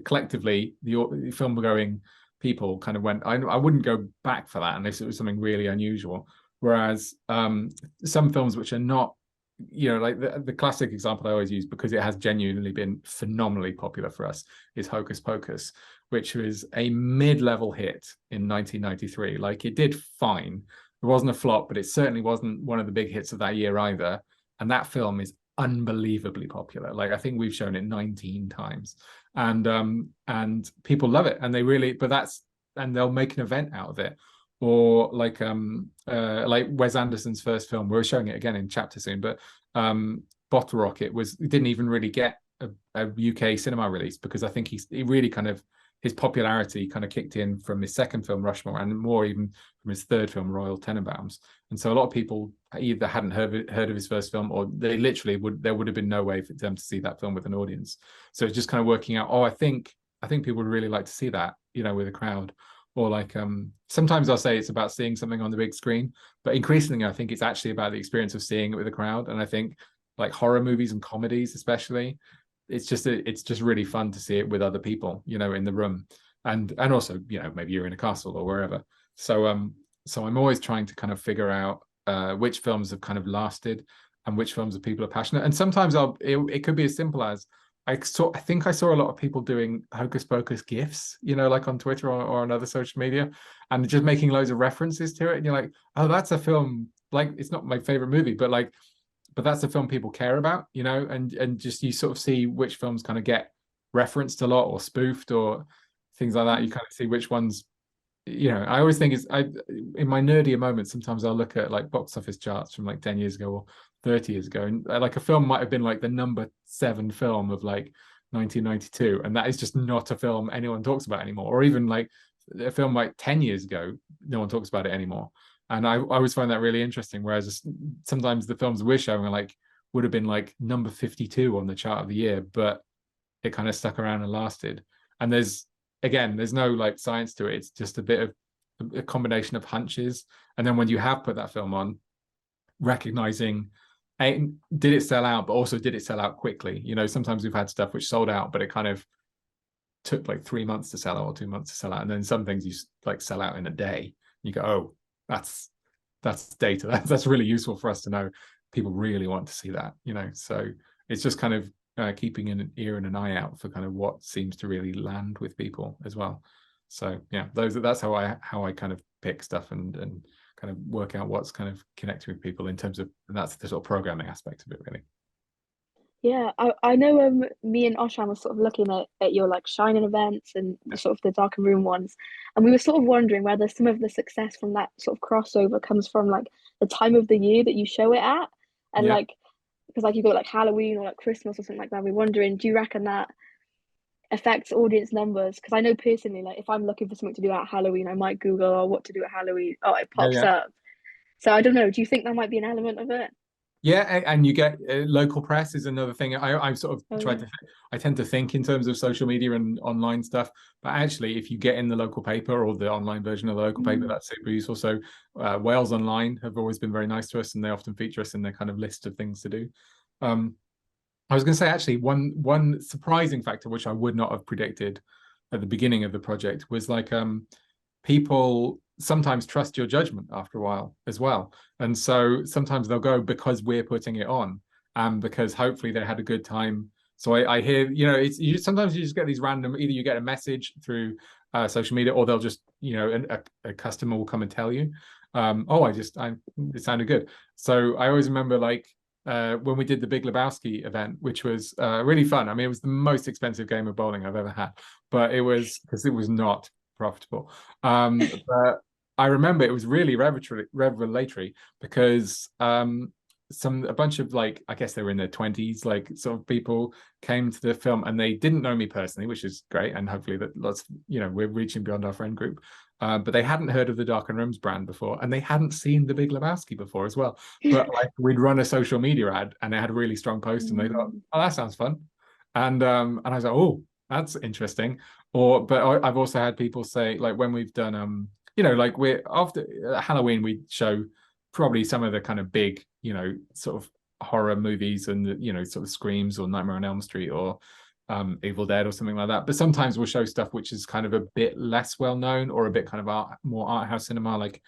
collectively the film going people kind of went, I wouldn't go back for that unless it was something really unusual. Whereas some films which are not, like the classic example I always use, because it has genuinely been phenomenally popular for us, is Hocus Pocus, which was a mid-level hit in 1993. Like it did fine. It wasn't a flop, but it certainly wasn't one of the big hits of that year either. And that film is unbelievably popular. Like I think we've shown it 19 times, and people love it, and they really, and they'll make an event out of it. Or like Wes Anderson's first film, we're showing it again in chapter soon, but Bottle Rocket didn't even really get a UK cinema release, because I think he really kind of, his popularity kind of kicked in from his second film Rushmore, and more even from his third film Royal Tenenbaums. And so a lot of people either hadn't heard of his first film, or they literally there would have been no way for them to see that film with an audience. So it's just kind of working out, I think people would really like to see that, with a crowd. Or like sometimes I'll say it's about seeing something on the big screen, but increasingly I think it's actually about the experience of seeing it with a crowd. And I think like horror movies and comedies especially, it's just really fun to see it with other people, in the room, and also maybe you're in a castle or wherever. So I'm always trying to kind of figure out which films have kind of lasted and which films of people are passionate. And sometimes it could be as simple as, I think I saw a lot of people doing Hocus Pocus GIFs, like on Twitter or on other social media, and just making loads of references to it. And you're like, oh, that's a film, like it's not my favorite movie, but that's a film people care about, and just you sort of see which films kind of get referenced a lot or spoofed or things like that. You kind of see which ones, I always think in my nerdier moments, sometimes I'll look at like box office charts from like 10 years ago or 30 years ago, and like a film might have been like the number 7 film of like 1992, and that is just not a film anyone talks about anymore. Or even like a film like 10 years ago, no one talks about it anymore. And I always find that really interesting. Whereas sometimes the films we're showing are like, would have been like number 52 on the chart of the year, but it kind of stuck around and lasted. And there's no like science to it. It's just a bit of a combination of hunches. And then when you have put that film on, recognizing, did it sell out, but also did it sell out quickly? You know, sometimes we've had stuff which sold out, but it kind of took like 3 months to sell out or 2 months to sell out. And then some things you like sell out in a day. You go, oh, that's data. That's really useful for us to know. People really want to see that, you know. So it's just kind of keeping an ear and an eye out for kind of what seems to really land with people as well. So yeah, that's how I kind of pick stuff and kind of work out what's kind of connecting with people in terms of, and that's the sort of programming aspect of it, really. Yeah, I know me and Osian were sort of looking at your like Shining events and sort of the Dark Room ones, and we were sort of wondering whether some of the success from that sort of crossover comes from like the time of the year that you show it at, and Yeah. like because like you got like Halloween or like Christmas or something like that. We're wondering, do you reckon that affects audience numbers? Because I know personally, like if I'm looking for something to do at Halloween, I might Google or what to do at Halloween. Oh, it pops up. So I don't know. Do you think that might be an element of it? Yeah, and you get local press is another thing. I sort of Yeah. I tend to think in terms of social media and online stuff, but actually, if you get in the local paper or the online version of the local paper, that's super useful. So Wales Online have always been very nice to us, and they often feature us in their kind of list of things to do. I was going to say actually one surprising factor which I would not have predicted at the beginning of the project was like people sometimes trust your judgment after a while as well. And so sometimes they'll go because we're putting it on and because hopefully they had a good time. So I hear, you know, sometimes you just get these random, either you get a message through social media or they'll just, you know, a customer will come and tell you, oh, it sounded good. So I always remember like when we did the Big Lebowski event, which was really fun. I mean, it was the most expensive game of bowling I've ever had, but it was because it was not profitable. But I remember it was really revelatory because a bunch of like, I guess they were in their 20s, like sort of people came to the film and they didn't know me personally, which is great. And hopefully that lots, you know, we're reaching beyond our friend group. But they hadn't heard of the Dark and Rooms brand before, and they hadn't seen the Big Lebowski before as well. But like we'd run a social media ad and it had a really strong post and they thought, oh, that sounds fun. And I was like, oh, that's interesting. But I've also had people say, like when we've done you know, like we're after Halloween, we show probably some of the kind of big, you know, sort of horror movies and, you know, sort of Screams or Nightmare on Elm Street or Evil Dead or something like that. But sometimes we'll show stuff which is kind of a bit less well known or a bit kind of more art house cinema. Like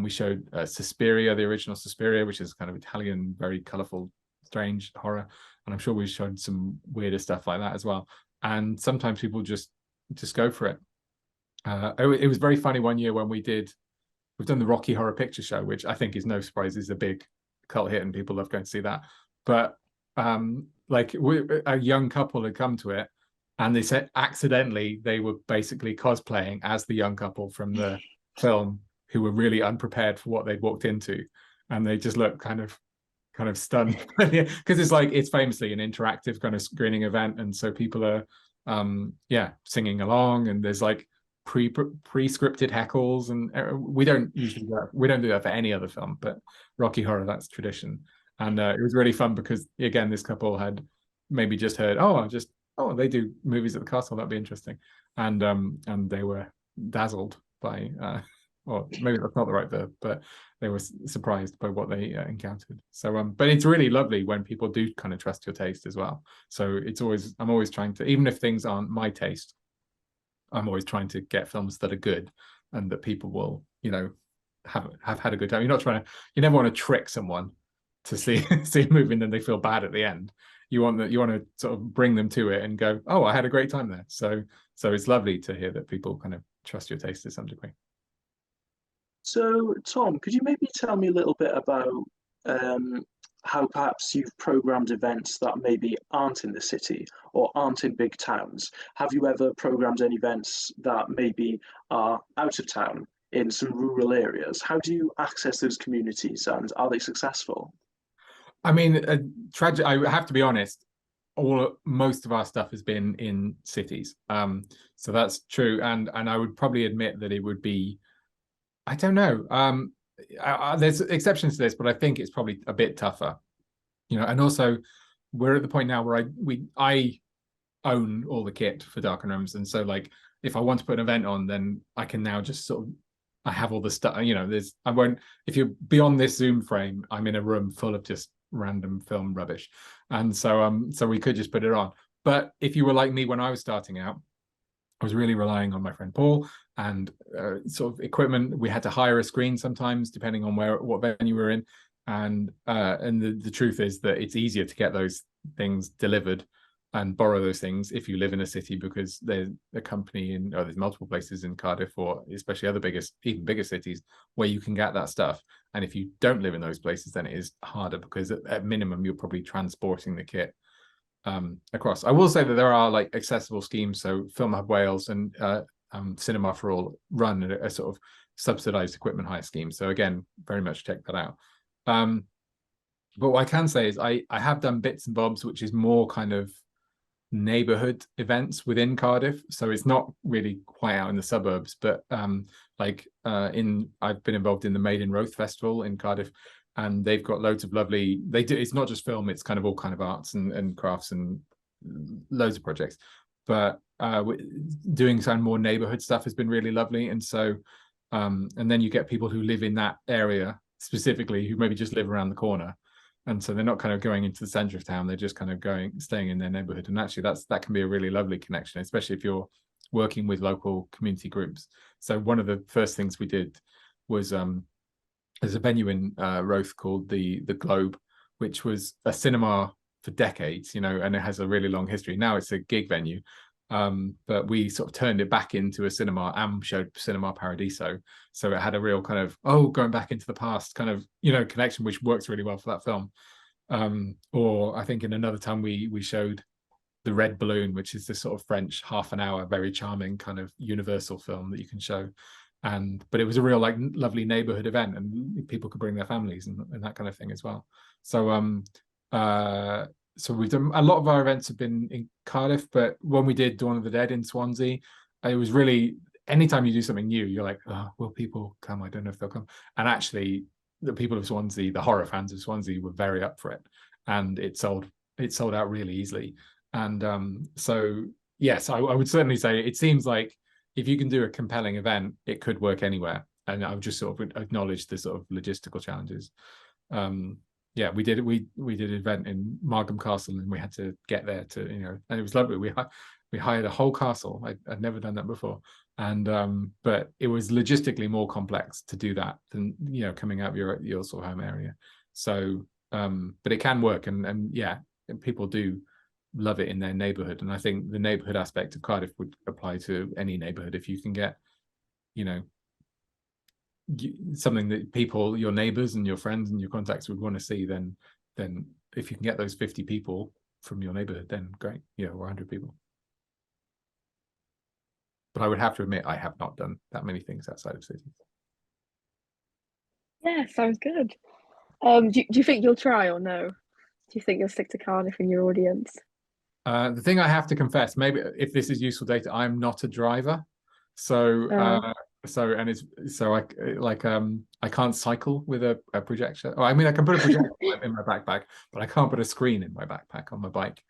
we showed Suspiria, the original Suspiria, which is kind of Italian, very colorful, strange horror. And I'm sure we showed some weirder stuff like that as well. And sometimes people just go for it. It was very funny one year when we've done the Rocky Horror Picture Show, which I think is no surprise is a big cult hit and people love going to see that. But like a young couple had come to it and they said accidentally they were basically cosplaying as the young couple from the film who were really unprepared for what they'd walked into, and they just looked kind of stunned because it's famously an interactive kind of screening event, and so people are singing along, and there's like pre-scripted heckles, and we don't do that for any other film, but Rocky Horror, that's tradition. And it was really fun because again this couple had maybe just heard they do movies at the castle, that'd be interesting, and they were dazzled by or maybe that's not the right verb, but they were surprised by what they encountered. So but it's really lovely when people do kind of trust your taste as well. So I'm always trying to, even if things aren't my taste, I'm always trying to get films that are good and that people will, you know, have had a good time. You never want to trick someone to see a movie and then they feel bad at the end. You want to sort of bring them to it and go, oh, I had a great time there. So it's lovely to hear that people kind of trust your taste to some degree. So Tom, could you maybe tell me a little bit about how perhaps you've programmed events that maybe aren't in the city or aren't in big towns? Have you ever programmed any events that maybe are out of town in some rural areas? How do you access those communities and are they successful? I mean, I have to be honest, most of our stuff has been in cities. So that's true, and I would probably admit that it would be, I don't know. There's exceptions to this, but I think it's probably a bit tougher, And also, we're at the point now where I own all the kit for Dark Realms, and so like if I want to put an event on, then I can now just sort of, I have all the stuff. I won't. If you're beyond this Zoom frame, I'm in a room full of just random film rubbish, and so we could just put it on. But if you were like me when I was starting out, I was really relying on my friend Paul and sort of equipment. We had to hire a screen sometimes, depending on what venue we're in. And the truth is that it's easier to get those things delivered and borrow those things if you live in a city, because there's a company there's multiple places in Cardiff, or especially other even bigger cities, where you can get that stuff. And if you don't live in those places, then it is harder, because at minimum you're probably transporting the kit across. I will say that there are like accessible schemes. So Ffilm Hub Wales and Cinema for All run a sort of subsidized equipment hire scheme. So again, very much check that out. But what I can say is I have done bits and bobs, which is more kind of neighborhood events within Cardiff. So it's not really quite out in the suburbs, but I've been involved in the Made in Roath Festival in Cardiff, and they've got loads of lovely, it's not just film, it's kind of all kind of arts and crafts and loads of projects. But doing some more neighborhood stuff has been really lovely. And so, and then you get people who live in that area specifically, who maybe just live around the corner. And so they're not kind of going into the center of town, they're just kind of staying in their neighborhood. And actually that can be a really lovely connection, especially if you're working with local community groups. So one of the first things we did was, there's a venue in Roath called the Globe, which was a cinema for decades, and it has a really long history. Now it's a gig venue, but we sort of turned it back into a cinema and showed Cinema Paradiso. So it had a real kind of, going back into the past kind of, connection, which works really well for that film. Or I think in another time we showed The Red Balloon, which is this sort of French half-an-hour, very charming kind of universal film that you can show. But it was a real like lovely neighborhood event, and people could bring their families and that kind of thing as well. So so we've done a lot of our events have been in Cardiff, but when we did Dawn of the Dead in Swansea, it was really, anytime you do something new, you're like, will people come? I don't know if they'll come. And actually the people of Swansea, the horror fans of Swansea, were very up for it, and it sold out really easily. And so yes, I would certainly say it seems like if you can do a compelling event, it could work anywhere. And I would just sort of acknowledge the sort of logistical challenges. Yeah, we did an event in Margam Castle, and we had to get there to, and it was lovely. We hired a whole castle. I'd never done that before. And but it was logistically more complex to do that than, coming out of your sort of home area. So but it can work, and yeah, people do love it in their neighborhood. And I think the neighborhood aspect of Cardiff would apply to any neighborhood. If you can get, something that people, your neighbors and your friends and your contacts would want to see, then if you can get those 50 people from your neighborhood, then great, or 100 people. But I would have to admit, I have not done that many things outside of cities. Yeah, sounds good. Do you think you'll try, or no? Do you think you'll stick to Cardiff in your audience? The thing I have to confess, maybe if this is useful data, I'm not a driver. So I can't cycle with a projector. I mean, I can put a projector in my backpack, but I can't put a screen in my backpack on my bike.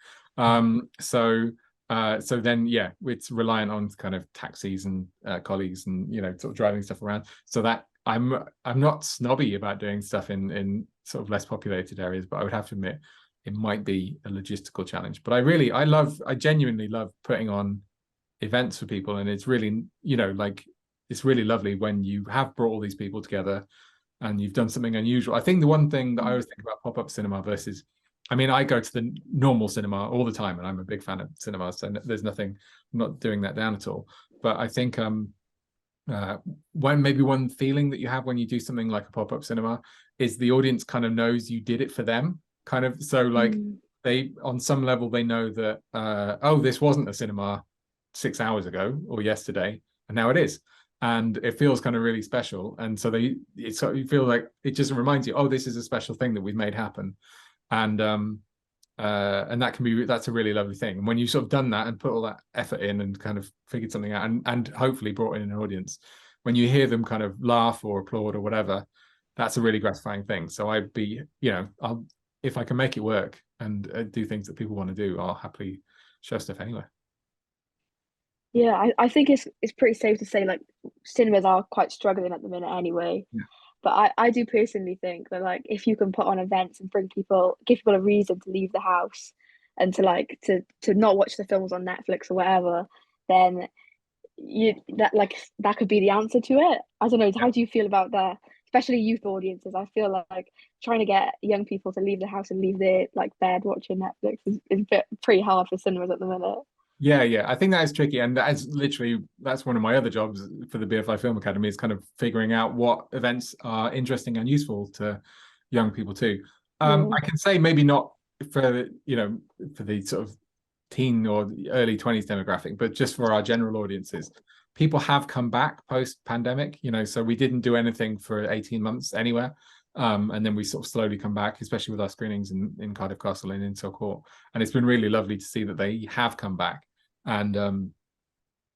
So then, yeah, it's reliant on kind of taxis and colleagues and, sort of driving stuff around. So that I'm not snobby about doing stuff in sort of less populated areas, but I would have to admit it might be a logistical challenge. But I genuinely love putting on events for people, and it's really, it's really lovely when you have brought all these people together and you've done something unusual. I think the one thing that I always think about pop-up cinema versus, I mean, I go to the normal cinema all the time, and I'm a big fan of cinema, so there's nothing, I'm not doing that down at all. But I think one feeling that you have when you do something like a pop-up cinema is the audience kind of knows you did it for them, kind of. So like they, on some level, they know that this wasn't a cinema 6 hours ago or yesterday, and now it is, and it feels kind of really special. And so you feel like it just reminds you, this is a special thing that we've made happen. And And that's a really lovely thing. And when you've sort of done that and put all that effort in and kind of figured something out and hopefully brought in an audience, when you hear them kind of laugh or applaud or whatever, that's a really gratifying thing. So I'd be, if I can make it work and do things that people want to do, I'll happily show stuff anyway. Yeah, I think it's pretty safe to say like cinemas are quite struggling at the minute anyway. Yeah. But I do personally think that like if you can put on events and give people a reason to leave the house and to not watch the films on Netflix or whatever, then that could be the answer to it. I don't know. How do you feel about that? Especially youth audiences. I feel like trying to get young people to leave the house and leave their like bed watching Netflix is pretty hard for cinemas at the minute. Yeah, I think that is tricky, and that's one of my other jobs for the BFI Film Academy, is kind of figuring out what events are interesting and useful to young people too. I can say maybe not for the sort of teen or early 20s demographic, but just for our general audiences. People have come back post-pandemic, so we didn't do anything for 18 months anywhere. And then we sort of slowly come back, especially with our screenings in Cardiff Castle and in Insel Court. And it's been really lovely to see that they have come back. And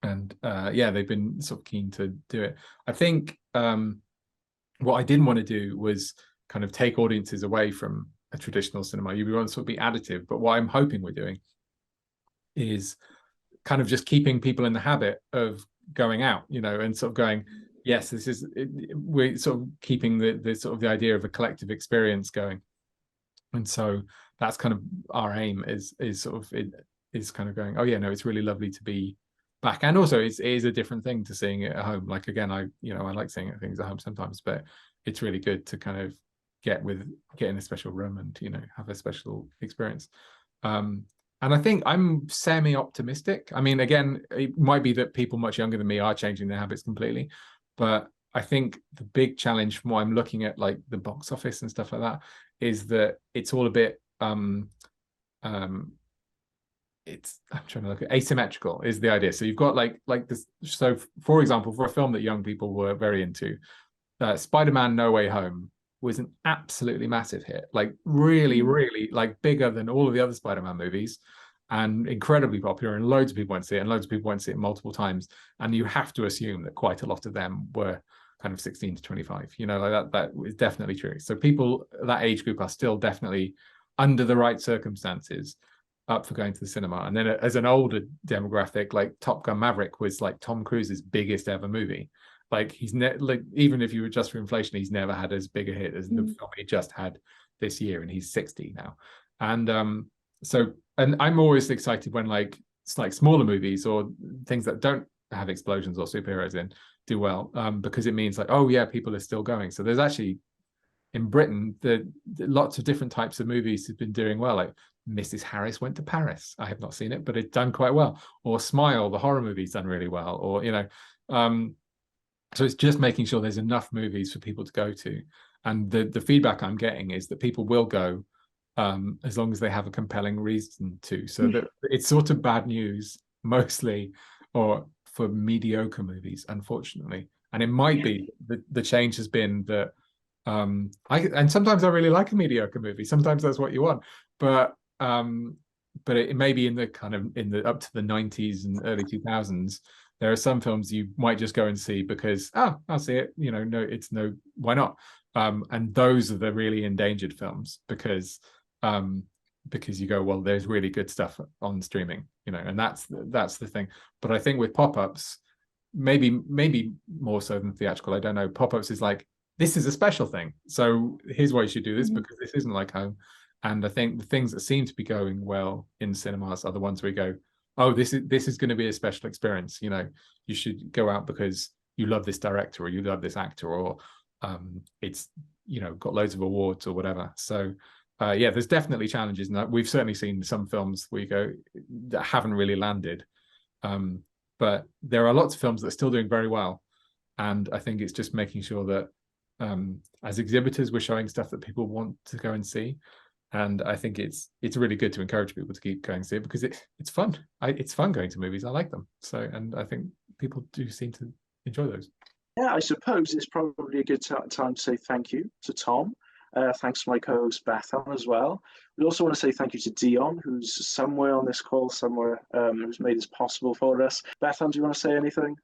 they've been sort of keen to do it. I think what I didn't want to do was kind of take audiences away from a traditional cinema. You want to sort of be additive, but what I'm hoping we're doing is kind of just keeping people in the habit of going out, and sort of going, yes, we're sort of keeping the sort of the idea of a collective experience going. And so that's kind of our aim is kind of going, oh yeah, no, it's really lovely to be back. And also it is a different thing to seeing it at home. Like, again, I like seeing things at home sometimes, but it's really good to kind of get in a special room and, have a special experience. And I think I'm semi-optimistic. I mean, again, it might be that people much younger than me are changing their habits completely, but I think the big challenge from what I'm looking at, like the box office and stuff like that, is that it's all a bit I'm trying to look at asymmetrical is the idea. So you've got like this. So for example, for a film that young people were very into, Spider-Man No Way Home was an absolutely massive hit, like really, really like bigger than all of the other Spider-Man movies, and incredibly popular, and loads of people went to see it, and loads of people went to see it multiple times. And you have to assume that quite a lot of them were kind of 16 to 25, like that is definitely true. So people that age group are still definitely, under the right circumstances, up for going to the cinema. And then as an older demographic, like Top Gun Maverick was like Tom Cruise's biggest ever movie. Like even if you adjust for inflation, he's never had as big a hit as the film he just had this year, and he's 60 now. And and I'm always excited when it's like smaller movies or things that don't have explosions or superheroes in do well, because it means like, oh yeah, people are still going. So there's actually in Britain lots of different types of movies have been doing well, like Mrs. Harris Went to Paris. I have not seen it, but it's done quite well. Or Smile, the horror movie's done really well. Or so it's just making sure there's enough movies for people to go to. And the feedback I'm getting is that people will go as long as they have a compelling reason to. So that it's sort of bad news mostly, or for mediocre movies, unfortunately. And it might be that the change has been that and sometimes I really like a mediocre movie. Sometimes that's what you want, but it may be in the up to the 90s and early 2000s. There are some films you might just go and see because I'll see it. Why not? And those are the really endangered films because you go, well, there's really good stuff on streaming, and that's the thing. But I think with pop-ups, maybe more so than theatrical, I don't know. Pop-ups is like, this is a special thing, so here's why you should do this, because this isn't like home. And I think the things that seem to be going well in cinemas are the ones where you go, oh, this is going to be a special experience. You should go out because you love this director or you love this actor, or it's got loads of awards or whatever. So there's definitely challenges, and we've certainly seen some films where you go that haven't really landed, but there are lots of films that are still doing very well. And I think it's just making sure that as exhibitors, we're showing stuff that people want to go and see. And I think it's really good to encourage people to keep going to see it, because it's fun. It's fun going to movies. I like them. So, and I think people do seem to enjoy those. Yeah, I suppose it's probably a good time to say thank you to Tom Thanks to my co-host Bethan as well. We also want to say thank you to Dion, who's somewhere on this call, somewhere, who's made this possible for us. Bethan, do you want to say anything?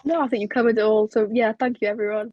No, I think you covered it all. So yeah, thank you everyone.